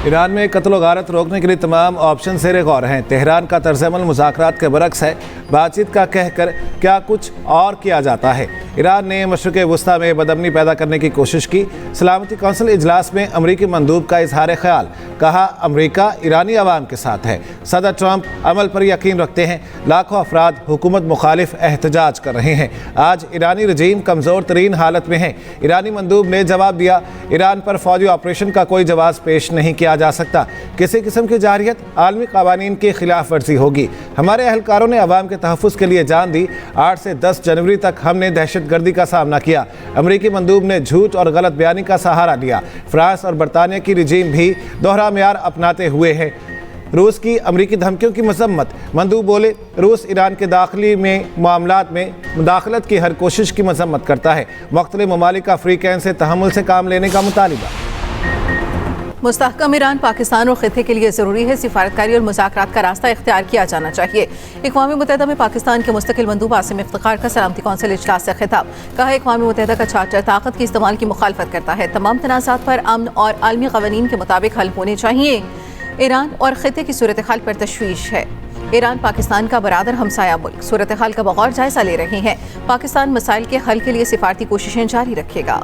Iran में कत्ल गारत रोकने के लिए तमाम ऑप्शन ज़ेर गौर हैं। तेहरान का तर्ज़-ए-अमल मुज़ाकरात के बरक्स है। बातचीत का कहकर क्या कुछ और किया जाता है। ईरान ने मशरिक़ वस्ता में बदअमनी पैदा करने की कोशिश की। सलामती कौंसिल इजलास में अमरीकी मंदूब का इजहार ख्याल, कहा अमरीका ईरानी अवाम के साथ है। सदर ट्रंप अमल पर यकीन रखते हैं। लाखों अफराद हुकूमत मुखालिफ एहतजाज कर रहे हैं। आज ईरानी रजीम कमज़ोर तरीन हालत में है। ईरानी मंदूब ने जवाब दिया, ईरान पर फौजी ऑपरेशन का कोई जवाब पेश नहीं किया जा सकता। किसी किस्म की जारियत आलमी कावानीन की खिलाफ वर्जी होगी। हमारे अहलकारों ने अवाम के तहफ़्फ़ुज़ के लिए जान दी। 8 से 10 जनवरी तक हमने दहशतगर्दी का सामना किया। अमरीकी मंदूब ने झूठ और गलत बयानी का सहारा लिया। फ्रांस और बरतानिया की रजीम भी दोहरा मेयार अपनाते हुए है। रूस की अमरीकी धमकियों की मजम्मत, मंदूब बोले रूस ईरान के दाखिली में मामलात में मुदाखलत की हर कोशिश की मजम्मत करता है। मुख्तलिफ ममालिक का अफ्रीकैन से तहम्मुल से काम लेने का मुतालिबा। मुस्तहकम ईरान पाकिस्तान और खित्ते के लिए ज़रूरी है सिफारतकारी और मुज़ाकरात का रास्ता इख्तियार किया जाना चाहिए। अक़वाम मुत्तहिदा में पाकिस्तान के मुस्तकिल मंदूब आसिम इफ्तिखार का सलामती कौंसिल इजलास से खिताब, कहा अक़वाम मुत्तहिदा का चार्टर ताकत के इस्तेमाल की मुखालफत करता है। तमाम तनाज़ात पर अमन और आलमी क़वानीन के मुताबिक हल होने चाहिए। ईरान और खित्ते की सूरत हाल पर तशवीश है। ईरान पाकिस्तान का बरादर हमसाया मुल्क सूरत हाल का बगौर जायजा ले रहे हैं। पाकिस्तान मसाइल के हल के लिए सिफारती कोशिशें जारी रखेगा।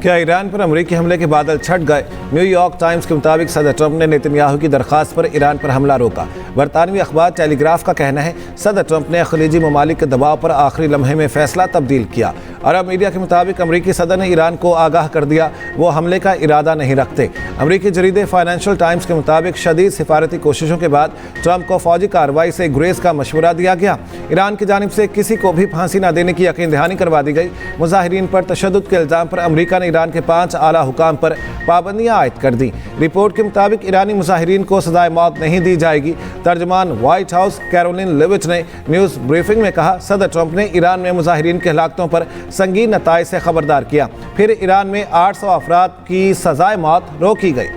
क्या ईरान पर अमरीकी हमले के बादल छट गए? न्यूयॉर्क टाइम्स के मुताबिक सदर ट्रंप ने नेतन्याहू की दरख्वास्त पर ईरान पर हमला रोका। बरतानवी अखबार टेलीग्राफ का कहना है सदर ट्रंप ने खलीजी ममालिक के दबाव पर आखिरी लम्हे में फैसला तब्दील किया। अरब मीडिया के मुताबिक अमरीकी सदर ने ईरान को आगाह कर दिया वो हमले का इरादा नहीं रखते। अमरीकी जरीदे फाइनेंशियल टाइम्स के मुताबिक शदीद सिफारती कोशिशों के बाद ट्रंप को फौजी कार्रवाई से गुरेज का मशवरा दिया गया। ईरान की जानिब से किसी को भी फांसी न देने की यकीन दहानी करवा दी गई। मुजाहिरीन पर तशद्दुद के इल्ज़ाम पर अमरीका ने ईरान के 5 आला हुकाम पर पाबंदियां आयद कर दी। रिपोर्ट के मुताबिक ईरानी मुजाहिरीन को सजाए मौत नहीं दी जाएगी। तर्जमान व्हाइट हाउस कैरोलिन लेविट ने न्यूज़ ब्रीफिंग में कहा सदर ट्रंप ने ईरान में मुजाहिरीन के हलाकतों पर संगीन नताइज से खबरदार किया। फिर ईरान में 800 अफराद की सजाए मौत रोकी गई।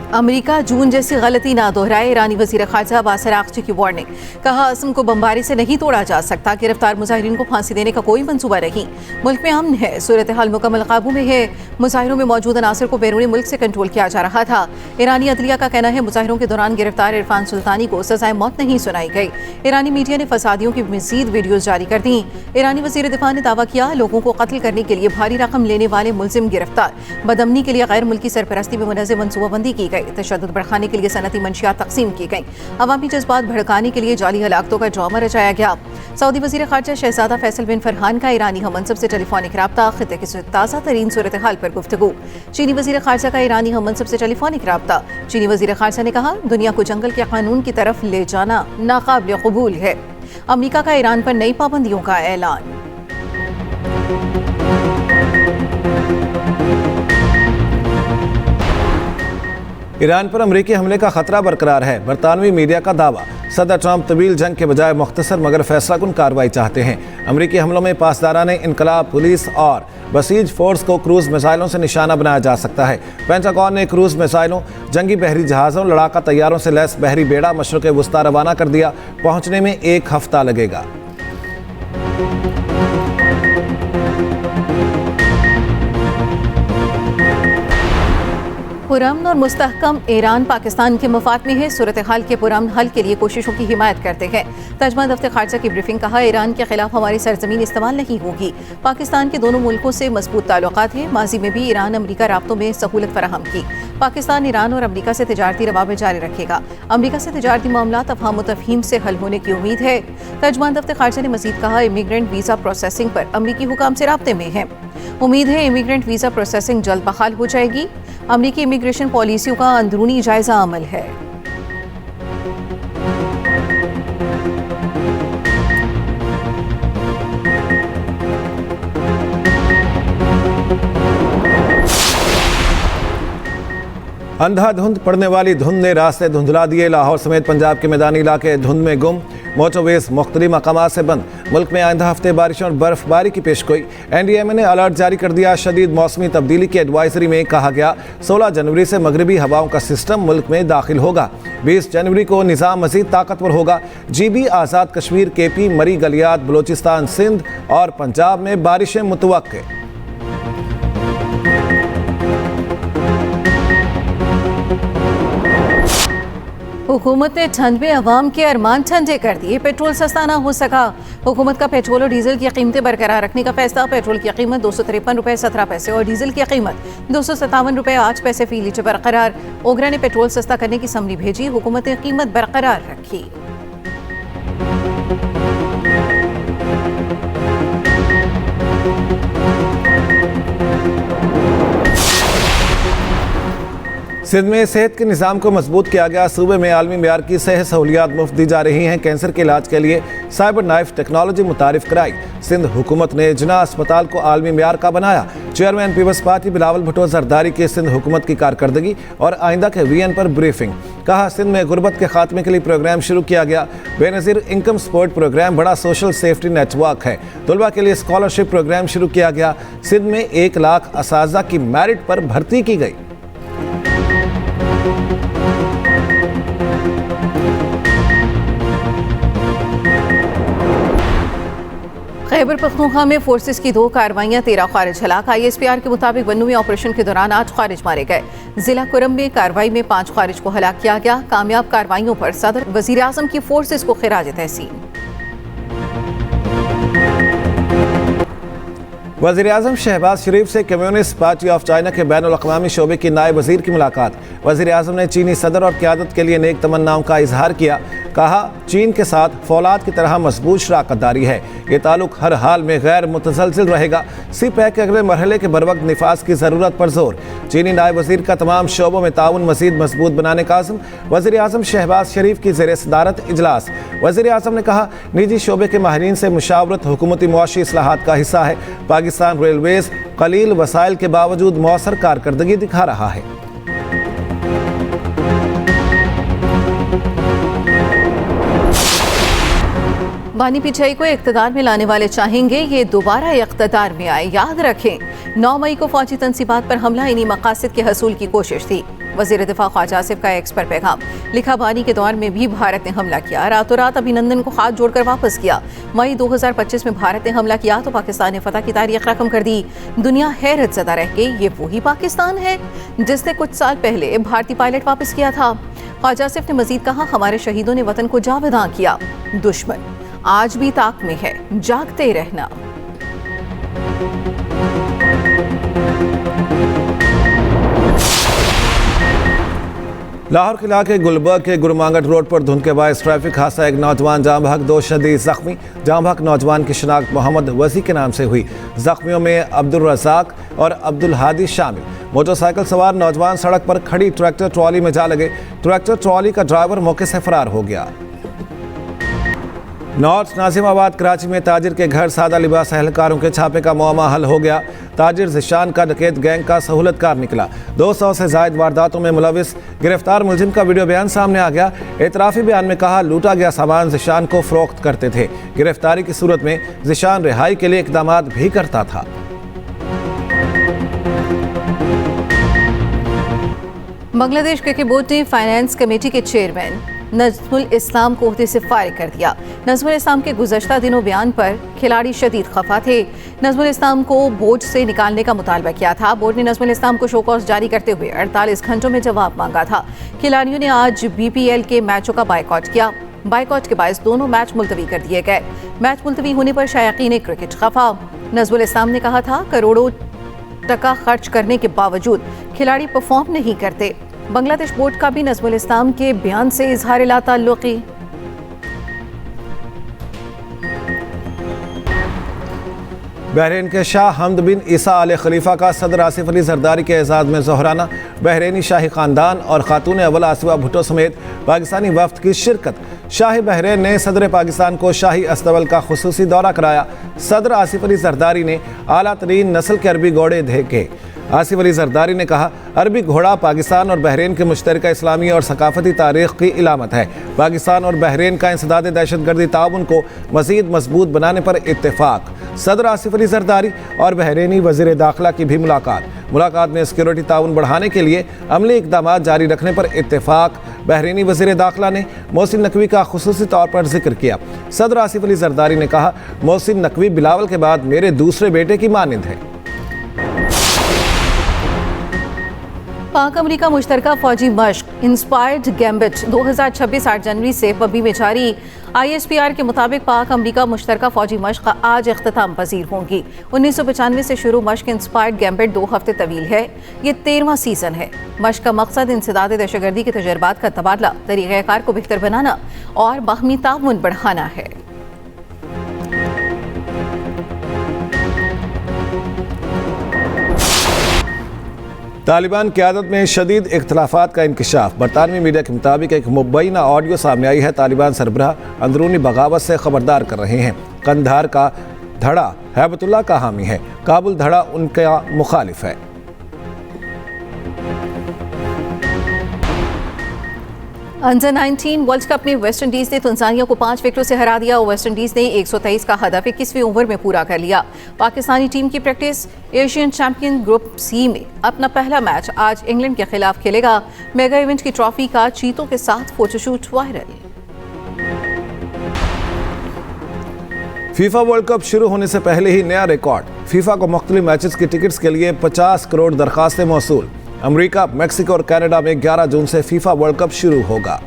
अमरीका जून जैसी गलती ना दोहराए, ईरानी वज़ीर ख़ारजा अब्बास अराग़ची की वार्निंग, कहा असम को बमबारी से नहीं तोड़ा जा सकता। गिरफ्तार मुजाहिरीन को फांसी देने का कोई मंसूबा नहीं। मुल्क में अमन है, सूरत हाल मुकम्मल काबू में है। मुजाहिरों में मौजूद अनासर को बैरूनी मुल्क से कंट्रोल किया जा रहा था। ईरानी अदलिया का कहना है मुजाहिरों के दौरान गिरफ्तार इरफान सुल्तानी को सजाए मौत नहीं सुनाई गई। ईरानी मीडिया ने फसादियों की मज़ीद वीडियोज़ जारी कर दी। ईरानी वज़ीर दिफा ने दावा किया लोगों को कत्ल करने के लिए भारी रकम लेने वाले मुलजिम गिरफ्तार। बदअमनी के लिए गैर मुल्की सरपरस्ती में मुनज़्ज़म मनसूबाबंदी की गई। तशद्दुद बढ़ाने के लिए सनती मंशियात तकसीम की गई। अवामी जज्बात भड़काने के लिए जाली हलाकतों का ड्रामा रचाया गया। सऊदी वज़ीर ख़ारजा शहज़ादा फैसल बिन फरहान का ईरानी हम मनसब से टेलीफोनिक रब्ता, खित्ते की ताज़ा तरीन सूरत हाल पर गुफ्तगू। चीनी वज़ीर ख़ारजा का ईरानी हम मनसब से टेलीफोनिक रब्ता। चीनी वज़ीर ख़ारजा ने कहा दुनिया को जंगल के कानून की तरफ ले जाना नाकाबिल क़बूल है। अमरीका का ईरान पर नई पाबंदियों का ऐलान। ईरान पर अमरीकी हमले का खतरा बरकरार है। बरतानवी मीडिया का दावा, सदर ट्रंप तवील जंग के बजाय मुख्तसर मगर फैसला कुन कार्रवाई चाहते हैं। अमरीकी हमलों में पासदारान इनकलाब, पुलिस और बसीज फोर्स को क्रूज मिसाइलों से निशाना बनाया जा सकता है। पेंटागन ने क्रूज मिसाइलों, जंगी बहरी जहाज़ों, लड़ाका तैयारों से लैस बहरी बेड़ा मशरक़ वस्ता रवाना कर दिया। पहुँचने में 1 हफ्ता लगेगा। पुरअमन और मुस्तहकम ईरान पाकिस्तान के मफाद में है। सूरत हाल के पुरअमन हल के लिए कोशिशों की हिमायत करते हैं। तर्जमान दफ्तर ख़ारजा की ब्रीफिंग, कहा ईरान के खिलाफ हमारी सरजमीन इस्तेमाल नहीं होगी। पाकिस्तान के दोनों मुल्कों से मजबूत ताल्लुकात हैं। माजी में भी ईरान अमरीका राब्तों में सहूलत फराहम की। पाकिस्तान ईरान और अमरीका से तिजारती रवाबित जारी रखेगा। अमरीका से तिजारती मामलात अफ़हाम व तफ़हीम से हल होने की उम्मीद है। तर्जमान दफ्तर ख़ारजा ने मज़ीद कहा इमिग्रेंट वीज़ा प्रोसेसिंग पर अमरीकी हुकाम से राब्ते में है। उम्मीद है इमिग्रेंट वीज़ा प्रोसेसिंग जल्द बहाल हो जाएगी। अमरीकी इमिग्रेशन पॉलिसियों का अंदरूनी जायजा अमल है। अंधाधुंध पड़ने वाली धुंध ने रास्ते धुंधला दिए। लाहौर समेत पंजाब के मैदानी इलाके धुंध में गुम। मोटरवेज मुख्तलिफ मकामात से बंद। मुल्क में आइंदा हफ्ते बारिशों और बर्फबारी की पेशगोई। NDMA ने अलर्ट जारी कर दिया। शदीद मौसमी तब्दीली की एडवाइजरी में कहा गया 16 जनवरी से मगरबी हवाओं का सिस्टम मुल्क में दाखिल होगा। 20 जनवरी को निज़ाम मज़ीद ताकतवर होगा। GB आज़ाद कश्मीर, KP, मरी गलियात, बलोचिस्तान, सिंध और पंजाब में बारिशें मुतवक्के। हुकूमत ने ठंड में अवाम के अरमान ठंडे कर दिए। पेट्रोल सस्ता ना हो सका। हुकूमत का पेट्रोल और डीजल की कीमतें बरकरार रखने का फैसला। पेट्रोल की कीमत 253 रुपये 17 पैसे और डीजल की कीमत 257 रुपये 8 पैसे फी लीटर बरकरार। ओगरा ने पेट्रोल सस्ता करने की समरी भेजी। हुकूमत ने कीमत बरकरार रखी। सिंध में सेहत के निज़ाम को मजबूत किया गया। सूबे में आलमी मेयार की सेहत सहूलियात मुफ्त दी जा रही हैं। कैंसर के इलाज के लिए साइबर नाइफ टेक्नोलॉजी मुतारिफ कराई। सिंध हुकूमत ने जिना अस्पताल को आलमी मेयार का बनाया। Chairman people's party Bilawal Bhutto Zardari की सिंध हुकूमत की कारकर्दगी और आइंदा के VN पर ब्रीफिंग। कहा सिंध में गुर्बत के खात्मे के लिए प्रोग्राम शुरू किया गया। बेनज़ीर इनकम सपोर्ट प्रोग्राम बड़ा सोशल सेफ्टी नेटवर्क है। तलबा के लिए स्कॉलरशिप प्रोग्राम शुरू किया गया। सिंध में 1 लाख असातिज़ा की मेरिट पर भर्ती की गई। खैबर पख्तूनख्वा में फोर्सेस की 2 कार्रवाइयां, 13 खारिज हलाक। ISPR के मुताबिक बन्नू में ऑपरेशन के दौरान 8 खारिज मारे गए। जिला कुरम में कार्रवाई में 5 खारिज को हलाक किया गया। कामयाब कार्रवाइयों पर सदर वजीर आजम की फोर्सेस को खिराज तहसीन। वज़ीर आज़म शहबाज शरीफ से कम्युनिस्ट पार्टी ऑफ चाइना के बैनुल अक़वामी शोबे की नायब वज़ीर की मुलाकात। वज़ीर आज़म ने चीनी सदर और क़यादत के लिए नेक तमन्नाओं का इजहार किया। कहा चीन के साथ फौलाद की तरह मजबूत शराकतदारी है। ये ताल्लुक हर हाल में गैर मुतसलसिल रहेगा। CPEC के अगले मरहले के बरवक्त निफाज की ज़रूरत पर जोर। चीनी नायब वज़ीर का तमाम शोबों में ताउन मज़ीद मजबूत बनाने का आज़म। वज़ीर आज़म शहबाज शरीफ की ज़ेर सदारत इजलास। वज़ीर आज़म ने कहा निजी शोबे के माहिरीन से मुशावरत हुकूमती मुआशी इस्लाहात का हिस्सा है। पाकिस्तान रेलवेज़ कलील वसाइल के बावजूद मौसर कारकर्दगी दिखा रहा है। बानी पीटीआई को इक़्तिदार में लाने वाले चाहेंगे ये दोबारा इक़्तिदार में आए। याद रखें 9 मई को फौजी तंसीबात पर हमला इन्हीं मकासद के हसूल की कोशिश थी। वज़ीर दिफा ख्वाजा आसिफ का एक्स पर पैगाम। लिखा बानी के दौर में भी भारत ने हमला किया। रातों रात अभिनंदन को हाथ जोड़कर वापस किया। मई 2025 में भारत ने हमला किया तो पाकिस्तान ने फतह की तारीख रकम कर दी। दुनिया हैरत ज़दा रह गई। ये वही पाकिस्तान है जिसने कुछ साल पहले भारतीय पायलट वापस किया था। ख्वाजा आसिफ ने मजीद कहा हमारे शहीदों ने वतन को जावेदां किया। दुश्मन आज भी ताक में है, जागते रहना। लाहौर किला के गुलबर्ग के गुरमांगट रोड पर धुंध के बायस ट्रैफिक हादसा। एक नौजवान जाम बहक, 2 शदीद जख्मी। जाम बहक नौजवान की शिनाख्त मोहम्मद वसी के नाम से हुई। जख्मियों में अब्दुल रज़ाक और अब्दुल हादी शामिल। मोटरसाइकिल सवार नौजवान सड़क पर खड़ी ट्रैक्टर ट्रॉली में जा लगे। ट्रैक्टर ट्रॉली का ड्राइवर मौके से फरार हो गया। नॉर्थ नाजिमाबाद कराची में ताजिर के घर सादा लिबास एहलकारों के छापे का मुआमा हल हो गया। ताजिर ज़िशान का डकैत गैंग का सहूलतकार निकला। 200 से ज़ायद वारदातों में मुलविस। गिरफ्तार मुलजिम का वीडियो बयान सामने आ गया। एतराफ़ी बयान में कहा लूटा गया सामान ज़िशान को फ़रोख्त करते थे। गिरफ्तारी की सूरत में ज़िशान रिहाई के लिए इक़दामात भी करता था। बांग्लादेश क्रिकेट बोर्ड ने फाइनेंस कमेटी के चेयरमैन नजमुल इस्लाम को ओहदे से फारिग कर दिया। नजमुल इस्लाम के गुज़श्ता दिनों बयान पर खिलाड़ी शदीद खफा थे। नजमुल इस्लाम को बोर्ड से निकालने का मुतालबा किया था। बोर्ड ने नजमुल इस्लाम को शोकॉज जारी करते हुए 48 घंटों में जवाब मांगा था। खिलाड़ियों ने आज BPL के मैचों का बायकॉट किया। बायकॉट के बायस दोनों मैच मुलतवी कर दिए गए। मैच मुलतवी होने पर शायकीन क्रिकेट खफा। नजमुल इस्लाम ने कहा था करोड़ों टका खर्च करने के बावजूद खिलाड़ी परफॉर्म नहीं करते। बांग्लादेश बोर्ड का भी नजमुल इस्लाम के बयान से इजहार ला ताल्लुकी। बहरीन के शाह हमद बिन ईसा आल खलीफा का सदर आसिफ अली जरदारी के एजाज़ में ज़ोहराना। बहरीनी शाही ख़ानदान और खातून अव्वल आसिफा भुट्टो समेत पाकिस्तानी वफ़द की शिरकत। शाही बहरीन ने सदर पाकिस्तान को शाही अस्तबल का खुसूसी दौरा कराया। सदर आसिफ अली जरदारी ने आला तरीन नस्ल के अरबी घोड़े देखे। आसिफ अली जरदारी ने कहा, अरबी घोड़ा पाकिस्तान और बहरीन के मुश्तरका इस्लामी और सकाफती तारीख की इलामत है। पाकिस्तान और बहरीन का इंसदाद दहशतगर्दी ताउन को मज़ीद मजबूत बनाने पर इत्तेफाक। सदर आसिफ अली जरदारी और बहरीनी वज़ीर दाखिला की भी मुलाकात में सिक्योरिटी ताउन बढ़ाने के लिए अमली इक़दामात जारी रखने पर इत्तेफाक। बहरीनी वज़ीर दाखिला ने मोहसिन नकवी का खुसूसी तौर पर जिक्र किया। सदर आसिफ अली जरदारी ने कहा, मोहसिन नकवी बिलावल के बाद मेरे दूसरे बेटे की मानिंद है। पाक अमरीका मुश्तरका फौजी मश्क इंस्पायर्ड गैम्बिट 2026 8 जनवरी से पबी में जारी। ISPR के मुताबिक पाक अमरीका मुश्तरका फौजी मश्क आज इख्तिताम पजीर होंगी। 1995 से शुरू मश्क इंस्पायर्ड गैम्बिट 2 हफ्ते तवील है। ये 13वां सीजन है। मश्क का मकसद इंसदाद दहशतगर्दी के तजर्बात का तबादला, तरीक़ाकार को बेहतर बनाना और बाहमी ताउन बढ़ाना है। तालिबान क़यादत में शदीद इख्तलाफात का इंकशाफ। बरतानवी मीडिया के मुताबिक एक मुबैना ऑडियो सामने आई है। तालिबान सरबराह अंदरूनी बगावत से खबरदार कर रहे हैं। कंधार का धड़ा हैबतुल्लाह का हामी है, काबुल धड़ा उनका मुखालिफ है। अंडर 19 वर्ल्ड कप में वेस्ट इंडीज ने तंजानिया को 5 विकेटों से हरा दिया। वेस्ट इंडीज ने 123 का हदफ 21वीं ओवर में पूरा कर लिया। पाकिस्तानी टीम की practice Asian champion group C में अपना पहला मैच आज इंग्लैंड के खिलाफ खेलेगा। मेगा इवेंट की ट्रॉफी का चीतों के साथ photoshoot viral. FIFA world cup शुरू होने से पहले ही नया रिकॉर्ड। फीफा को मुख्तलिफ मैचेस की टिकट्स के लिए 50 करोड़ दरखास्तें मौसूल। अमेरिका, मेक्सिको और कनाडा में 11 जून से फीफा वर्ल्ड कप शुरू होगा।